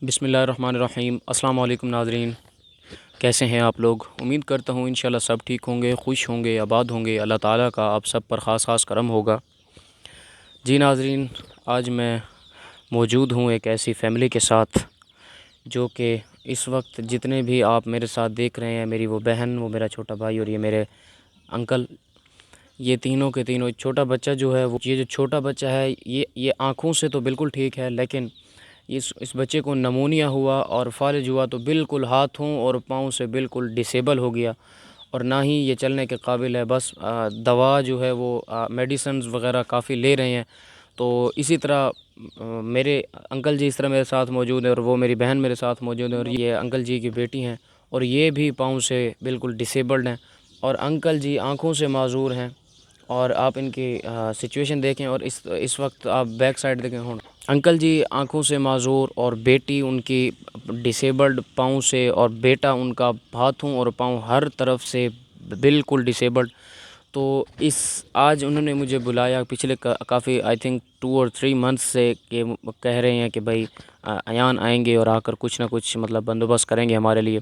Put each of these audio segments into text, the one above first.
بسم اللہ الرحمن الرحیم۔ السلام علیکم ناظرین، کیسے ہیں آپ لوگ؟ امید کرتا ہوں انشاءاللہ سب ٹھیک ہوں گے، خوش ہوں گے، آباد ہوں گے۔ اللہ تعالیٰ کا آپ سب پر خاص خاص کرم ہوگا۔ جی ناظرین، آج میں موجود ہوں ایک ایسی فیملی کے ساتھ جو کہ اس وقت جتنے بھی آپ میرے ساتھ دیکھ رہے ہیں، میری وہ بہن، وہ میرا چھوٹا بھائی اور یہ میرے انکل، یہ تینوں کے تینوں، چھوٹا بچہ جو ہے، وہ یہ جو چھوٹا بچہ ہے یہ آنکھوں سے تو بالکل ٹھیک ہے، لیکن اس بچے کو نمونیا ہوا اور فالج ہوا تو بالکل ہاتھوں اور پاؤں سے بالکل ڈسیبل ہو گیا، اور نہ ہی یہ چلنے کے قابل ہے۔ بس دوا جو ہے وہ میڈیسنز وغیرہ کافی لے رہے ہیں۔ تو اسی طرح میرے انکل جی اس طرح میرے ساتھ موجود ہیں، اور وہ میری بہن میرے ساتھ موجود ہیں، اور یہ انکل جی کی بیٹی ہیں، اور یہ بھی پاؤں سے بالکل ڈسیبلڈ ہیں، اور انکل جی آنکھوں سے معذور ہیں۔ اور آپ ان کی سچویشن دیکھیں، اور اس وقت آپ بیک سائڈ دیکھیں۔ انکل جی آنکھوں سے معذور، اور بیٹی ان کی ڈسیبلڈ پاؤں سے، اور بیٹا ان کا ہاتھوں اور پاؤں ہر طرف سے بالکل ڈسیبلڈ۔ تو آج انہوں نے مجھے بلایا پچھلے کافی آئی تھنک 2 اور 3 منتھس سے، کہ کہہ رہے ہیں کہ بھائی ایان آئیں گے اور آ کر کچھ نہ کچھ مطلب بندوبست کریں گے ہمارے لیے۔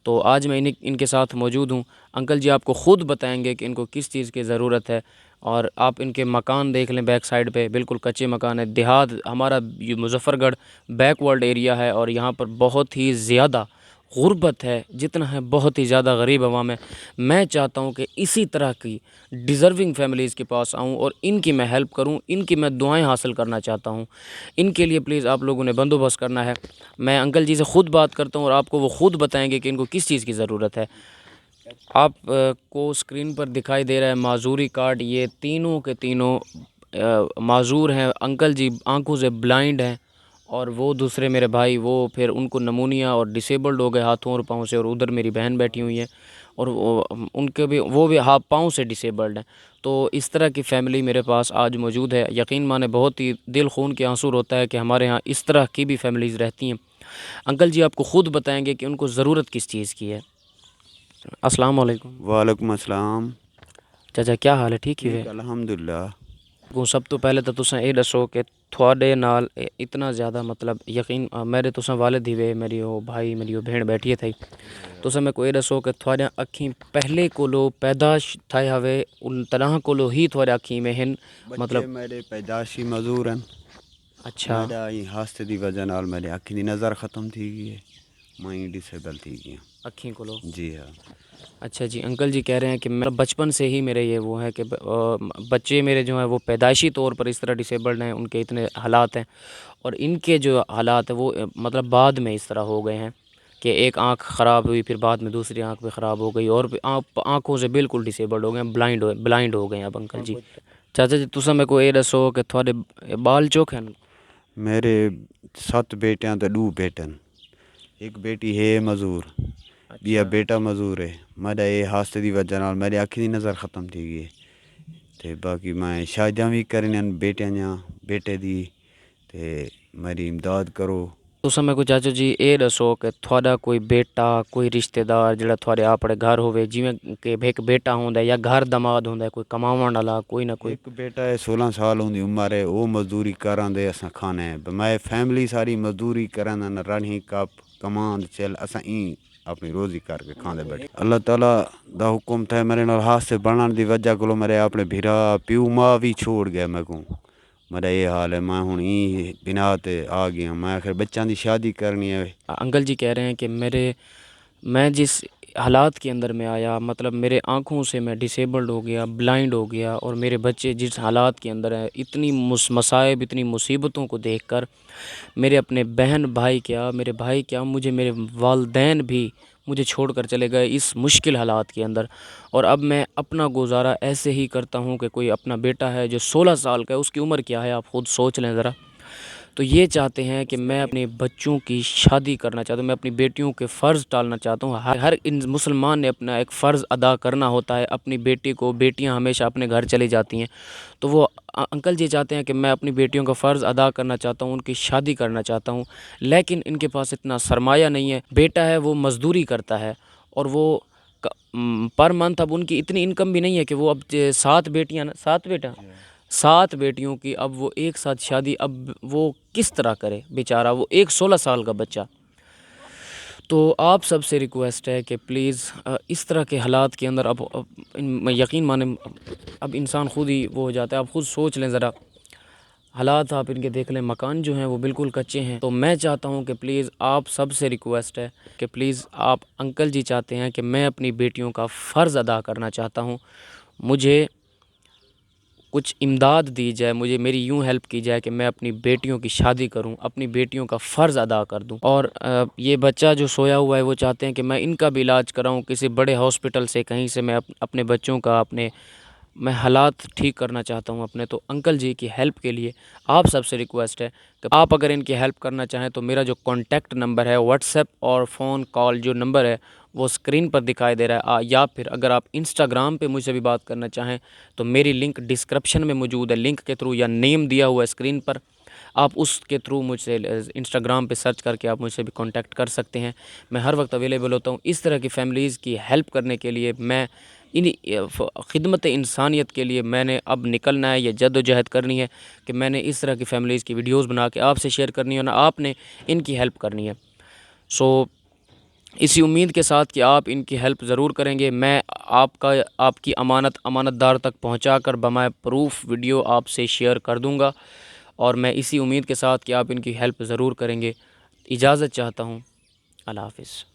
تو آج میں ان کے ساتھ موجود ہوں۔ انکل جی آپ کو خود بتائیں گے کہ ان کو کس چیز کی ضرورت ہے، اور آپ ان کے مکان دیکھ لیں، بیک سائڈ پہ بالکل کچے مکان ہے۔ دیہات ہمارا یہ مظفر گڑھ بیک ورلڈ ایریا ہے، اور یہاں پر بہت ہی زیادہ غربت ہے، جتنا ہے بہت ہی زیادہ غریب عوام ہے۔ میں چاہتا ہوں کہ اسی طرح کی ڈیزرونگ فیملیز کے پاس آؤں اور ان کی میں ہیلپ کروں، ان کی میں دعائیں حاصل کرنا چاہتا ہوں۔ ان کے لیے پلیز آپ لوگوں نے بندوبست کرنا ہے۔ میں انکل جی سے خود بات کرتا ہوں، اور آپ کو وہ خود بتائیں گے کہ ان کو کس چیز کی ضرورت ہے۔ آپ کو اسکرین پر دکھائی دے رہا ہے معذوری کارڈ، یہ تینوں کے تینوں معذور ہیں۔ انکل جی آنکھوں سے بلائنڈ ہیں، اور وہ دوسرے میرے بھائی، وہ پھر ان کو نمونیا اور ڈسیبلڈ ہو گئے ہاتھوں اور پاؤں سے، اور ادھر میری بہن بیٹھی ہوئی ہے، اور ان کے بھی وہ بھی ہاتھ پاؤں سے ڈسیبلڈ ہیں۔ تو اس طرح کی فیملی میرے پاس آج موجود ہے۔ یقین مانے بہت ہی دل خون کے آنسو ہوتا ہے کہ ہمارے ہاں اس طرح کی بھی فیملیز رہتی ہیں۔ انکل جی آپ کو خود بتائیں گے کہ ان کو ضرورت کس چیز کی ہے۔ السلام علیکم۔ وعلیکم السلام۔ چاچا کیا حال ہے؟ ٹھیک ہی ہے؟ الحمدللہ۔ سب تو پہلے تو تساں یہ دسو کہ تھوڑے نال اتنا زیادہ مطلب یقین میرے تساں والد ہی وے، میری وہ بھائی، میری وہ بہن بیٹھی تھی، تساں میں کو یہ دسو کہ تھوڑے اکھیں پہلے کولو پیدائش تھائے ہوئے ان طرح کولو ہی تھوڑے اکھیں میں ہن مطلب میرے پیدائشی مزور ہیں۔ اچھا میرا یہ ہاستے دی وجہ نال میرے اکھی دی نظر ختم تھی گئی ہے، میں ڈسیبل تھی گیا۔ اکھیں کولو؟ جی ہاں۔ اچھا جی، انکل جی کہہ رہے ہیں کہ میرا بچپن سے ہی میرے یہ وہ ہے کہ بچے میرے جو ہیں وہ پیدائشی طور پر اس طرح ڈسیبلڈ ہیں، ان کے اتنے حالات ہیں، اور ان کے جو حالات ہیں وہ مطلب بعد میں اس طرح ہو گئے ہیں کہ ایک آنکھ خراب ہوئی، پھر بعد میں دوسری آنکھ بھی خراب ہو گئی، اور آنکھوں سے بالکل ڈسیبلڈ ہو گئے ہیں، بلائنڈ ہو گئے ہیں اب انکل جی۔ چاچا جی تساں میں کو یہ دسو کہ تھوڑے بال چوک ہیں؟ میرے 7 بیٹیاں تے 2 بیٹن، ایک بیٹی ہے مزور، بیا بیٹا مزور ہے۔ میرا یہ ہاستے دی وجہ نال میرے اکھی دی نظر ختم تھی گئی تے باقی میں شادیاں بھی کرنیاں بیٹیاں جاں بیٹے دی، تے میری امداد کرو۔ تساں میں کو چاچا جی یہ دسو کہ تھوڑا کوئی بیٹا، کوئی رشتہ دار جڑا تھوڑے اپنے گھر ہوئے، جویں کہ ایک بیٹا ہوندا ہے یا گھر دماد ہوندا ہے، کوئی کماون والا کوئی نہ کوئی؟ ایک بیٹا ہے 16 سال ہوندی عمر ہے، وہ مزدوری کران دے اساں کھانے ہے۔ میں فیملی ساری مزدوری کران نہ رانی کپ کمان چل اساں این اپنی روزی کر کے کھاندے بیٹھے۔ اللہ تعالیٰ دا حکم تھا میرے نال ہاتھ سے بنان دی وجہ کو میرے اپنے بھیرا پیو ماں بھی چھوڑ گیا میں کو۔ میرا یہ حال ہے، میں ہن این بنا تے آ گیا، میں آخر بچوں دی شادی کرنی ہے۔ انکل جی کہہ رہے ہیں کہ میں جس حالات کے اندر میں آیا، مطلب میرے آنکھوں سے میں ڈسیبلڈ ہو گیا، بلائنڈ ہو گیا، اور میرے بچے جس حالات کے اندر ہیں، اتنی مصائب، اتنی مصیبتوں کو دیکھ کر میرے اپنے بہن بھائی کیا، میرے بھائی کیا، میرے والدین بھی مجھے چھوڑ کر چلے گئے اس مشکل حالات کے اندر۔ اور اب میں اپنا گزارا ایسے ہی کرتا ہوں کہ کوئی اپنا بیٹا ہے جو 16 سال کا ہے، اس کی عمر کیا ہے آپ خود سوچ لیں ذرا، تو یہ چاہتے ہیں کہ میں اپنے بچوں کی شادی کرنا چاہتا ہوں، میں اپنی بیٹیوں کے فرض ٹالنا چاہتا ہوں۔ ہر مسلمان نے اپنا ایک فرض ادا کرنا ہوتا ہے، اپنی بیٹی کو، بیٹیاں ہمیشہ اپنے گھر چلی جاتی ہیں، تو وہ انکل جی چاہتے ہیں کہ میں اپنی بیٹیوں کا فرض ادا کرنا چاہتا ہوں، ان کی شادی کرنا چاہتا ہوں، لیکن ان کے پاس اتنا سرمایہ نہیں ہے۔ بیٹا ہے وہ مزدوری کرتا ہے، اور وہ پر منتھ اب ان کی اتنی انکم بھی نہیں ہے کہ وہ اب 7 بیٹے 7 بیٹیوں کی، اب وہ ایک ساتھ شادی، اب وہ کس طرح کرے بیچارہ، وہ ایک 16 سال کا بچہ۔ تو آپ سب سے ریکویسٹ ہے کہ پلیز اس طرح کے حالات کے اندر اب میں یقین مانیں، اب انسان خود ہی وہ ہو جاتا ہے۔ آپ خود سوچ لیں ذرا، حالات آپ ان کے دیکھ لیں، مکان جو ہیں وہ بالکل کچے ہیں۔ تو میں چاہتا ہوں کہ پلیز آپ سب سے ریکویسٹ ہے کہ پلیز آپ، انکل جی چاہتے ہیں کہ میں اپنی بیٹیوں کا فرض ادا کرنا چاہتا ہوں، مجھے کچھ امداد دی جائے، مجھے میری یوں ہیلپ کی جائے کہ میں اپنی بیٹیوں کی شادی کروں، اپنی بیٹیوں کا فرض ادا کر دوں۔ اور یہ بچہ جو سویا ہوا ہے وہ چاہتے ہیں کہ میں ان کا بھی علاج کراؤں کسی بڑے ہاسپٹل سے، کہیں سے میں اپنے بچوں کا، میں حالات ٹھیک کرنا چاہتا ہوں اپنے۔ تو انکل جی کی ہیلپ کے لیے آپ سب سے ریکویسٹ ہے کہ آپ اگر ان کی ہیلپ کرنا چاہیں تو میرا جو کانٹیکٹ نمبر ہے، واٹس ایپ اور فون کال جو نمبر ہے وہ اسکرین پر دکھائی دے رہا ہے، یا پھر اگر آپ انسٹاگرام پہ مجھ سے بھی بات کرنا چاہیں تو میری لنک ڈسکرپشن میں موجود ہے، لنک کے تھرو، یا نیم دیا ہوا ہے اسکرین پر، آپ اس کے تھرو مجھ سے انسٹاگرام پہ سرچ کر کے آپ مجھ سے بھی کانٹیکٹ کر سکتے ہیں۔ میں ہر وقت اویلیبل ہوتا ہوں اس طرح کی فیملیز کی ہیلپ کرنے کے لیے۔ میں خدمت انسانیت کے لیے میں نے اب نکلنا ہے، یہ جد و جہد کرنی ہے کہ میں نے اس طرح کی فیملیز کی ویڈیوز بنا کے آپ سے شیئر کرنی ہے، اور آپ نے ان کی ہیلپ کرنی ہے۔ سو اسی امید کے ساتھ کہ آپ ان کی ہیلپ ضرور کریں گے، میں آپ کی امانت دار تک پہنچا کر بمائے پروف ویڈیو آپ سے شیئر کر دوں گا، اور میں اسی امید کے ساتھ کہ آپ ان کی ہیلپ ضرور کریں گے، اجازت چاہتا ہوں۔ اللہ حافظ۔